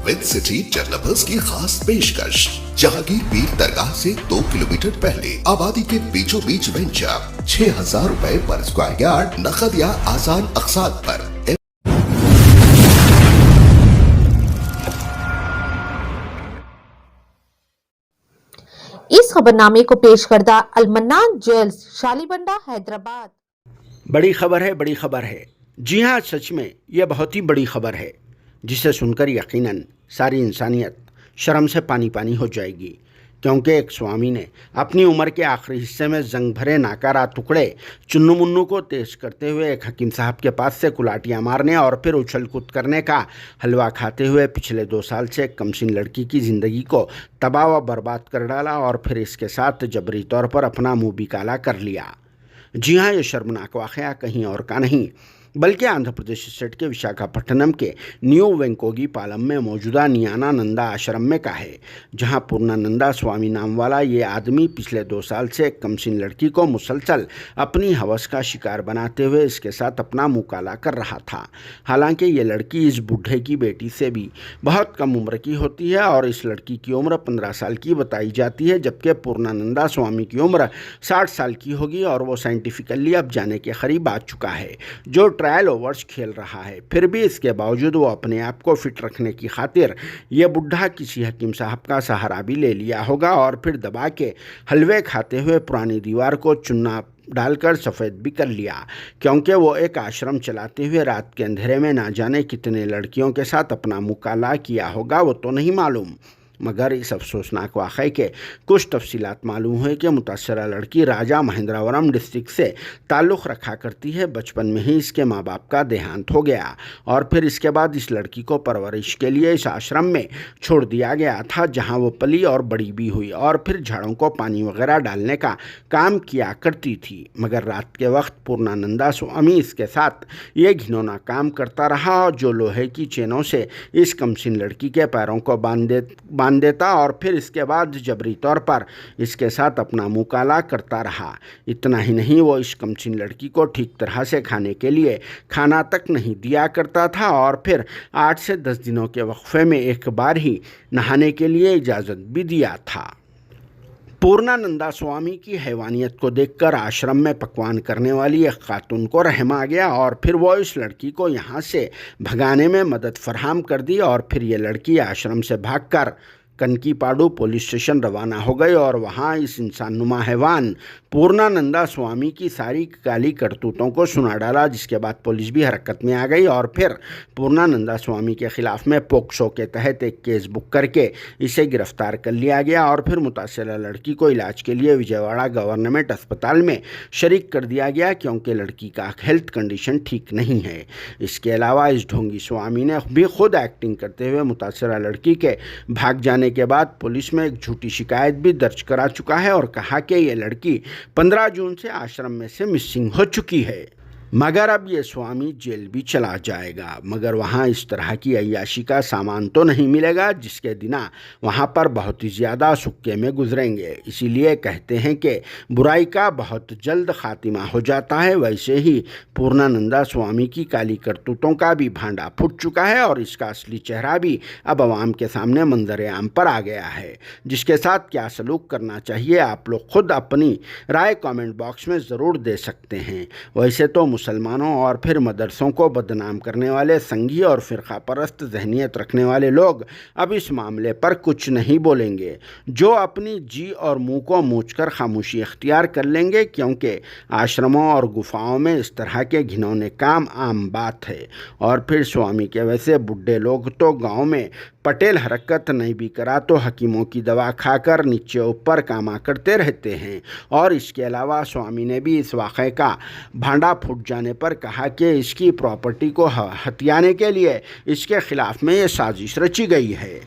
With city developers की खास पेशकश। जहांगीर पीर दरगाह से 2 किलोमीटर पहले आबादी के बीचों बीच वेंचर 6,000 रुपए पर स्क्वायर यार्ड, नकद या आसान अकसात पर। इस खबरनामे को पेश करदा अलमन्नान ज्वेल्स, शालीबंडा, हैदराबाद। बड़ी खबर है, बड़ी खबर है। जी हाँ, सच में यह बहुत ही बड़ी खबर है, जिसे सुनकर यकीनन सारी इंसानियत शर्म से पानी पानी हो जाएगी, क्योंकि एक स्वामी ने अपनी उम्र के आखिरी हिस्से में जंग भरे नाकारा टुकड़े चुन्नू मुन्नू को तेज करते हुए एक हकीम साहब के पास से कुलाटियाँ मारने और फिर उछल कूद करने का हलवा खाते हुए पिछले 2 साल से एक कमसीन लड़की की ज़िंदगी को तबाह व बर्बाद कर डाला और फिर इसके साथ जबरी तौर पर अपना मुँह भी काला कर लिया। जी हाँ, ये शर्मनाक वाक़या कहीं और का नहीं बल्कि आंध्र प्रदेश स्टेट के विशाखापट्टनम के न्यू वेंकोगी पालम में मौजूदा नियानानंदा आश्रम में का है, जहां पूर्णानंदा स्वामी नाम वाला ये आदमी पिछले 2 साल से एक कमसीन लड़की को मुसलसल अपनी हवस का शिकार बनाते हुए इसके साथ अपना मुँह काला कर रहा था। हालांकि ये लड़की इस बूढ़े की बेटी से भी बहुत कम उम्र की होती है और इस लड़की की उम्र 15 साल की बताई जाती है, जबकि पूर्णानंदा स्वामी की उम्र 60 साल की होगी और वो साइंटिफिकली अब जाने के करीब आ चुका है, जो ट्रायल ओवर्स खेल रहा है। फिर भी इसके बावजूद वो अपने आप को फिट रखने की खातिर ये बुढ़ा किसी हकीम साहब का सहारा भी ले लिया होगा और फिर दबा के हलवे खाते हुए पुरानी दीवार को चुन्ना डालकर सफ़ेद भी कर लिया, क्योंकि वो एक आश्रम चलाते हुए रात के अंधेरे में ना जाने कितने लड़कियों के साथ अपना मुँह काला किया होगा वो तो नहीं मालूम। मगर इस अफसोसनाक वाक़े के कुछ तफसीलात मालूम हुए कि मुतासरा लड़की राजा महेंद्रवरम डिस्ट्रिक्ट से ताल्लुक़ रखा करती है। बचपन में ही इसके माँ बाप का देहांत हो गया और फिर इसके बाद इस लड़की को परवरिश के लिए इस आश्रम में छोड़ दिया गया था, जहाँ वो पली और बड़ी भी हुई और फिर झाड़ों को पानी वगैरह डालने का काम किया करती थी। मगर रात के वक्त पूर्णानंदा स्वामी इसके साथ ये घिनौना काम करता रहा और जो लोहे की चेनों से इस कमसीन लड़की के पैरों को बांध देता और फिर इसके बाद जबरी तौर पर इसके साथ अपना मुँह काला करता रहा। इतना ही नहीं, वो इस कमसीन लड़की को ठीक तरह से खाने के लिए खाना तक नहीं दिया करता था और फिर 8 से 10 दिनों के वक्फे में एक बार ही नहाने के लिए इजाज़त भी दिया था। पूर्णानंदा स्वामी की हैवानियत को देखकर आश्रम में पकवान करने वाली एक खातून को रहम आ गया और फिर वो इस लड़की को यहाँ से भगाने में मदद फराहम कर दी और फिर ये लड़की आश्रम से भागकर कनकीपाडू पुलिस स्टेशन रवाना हो गई और वहाँ इस इंसानुमा हैवान पूर्णानंदा स्वामी की सारी काली करतूतों को सुना डाला, जिसके बाद पुलिस भी हरकत में आ गई और फिर पूर्णानंदा स्वामी के ख़िलाफ़ में पोक्सो के तहत एक केस बुक करके इसे गिरफ्तार कर लिया गया और फिर मुतासरा लड़की को इलाज के लिए विजयवाड़ा गवर्नमेंट अस्पताल में शरीक कर दिया गया, क्योंकि लड़की का हेल्थ कंडीशन ठीक नहीं है। इसके अलावा इस ढोंगी स्वामी ने भी खुद एक्टिंग करते हुए मुतासरा लड़की के भाग जाने के बाद पुलिस में एक झूठी शिकायत भी दर्ज करा चुका है और कहा कि ये लड़की 15 जून से आश्रम में से मिसिंग हो चुकी है। मगर अब ये स्वामी जेल भी चला जाएगा, मगर वहाँ इस तरह की अय्याशी का सामान तो नहीं मिलेगा जिसके दिना वहाँ पर बहुत ही ज़्यादा सुक्के में गुजरेंगे। इसीलिए कहते हैं कि बुराई का बहुत जल्द खात्मा हो जाता है। वैसे ही पूर्णानंदा स्वामी की काली करतूतों का भी भांडा फूट चुका है और इसका असली चेहरा भी अब आवाम के सामने मंजर आम पर आ गया है, जिसके साथ क्या सलूक करना चाहिए आप लोग खुद अपनी राय कमेंट बॉक्स में ज़रूर दे सकते हैं। वैसे तो मुसलमानों और फिर मदरसों को बदनाम करने वाले संघी और फ़िरका परस्त जहनीत रखने वाले लोग अब इस मामले पर कुछ नहीं बोलेंगे, जो अपनी जी और मुंह को मूछ कर खामोशी इख्तियार कर लेंगे, क्योंकि आश्रमों और गुफाओं में इस तरह के घिनौने काम आम बात है। और फिर स्वामी के वैसे बुढ़े लोग तो गांव में पटेल हरकत नहीं भी करा तो हकीमों की दवा खाकर नीचे ऊपर कामा करते रहते हैं। और इसके अलावा स्वामी ने भी इस वाक़े का भांडा फूट जाने पर कहा कि इसकी प्रॉपर्टी को हथियाने के लिए इसके ख़िलाफ़ में ये साजिश रची गई है।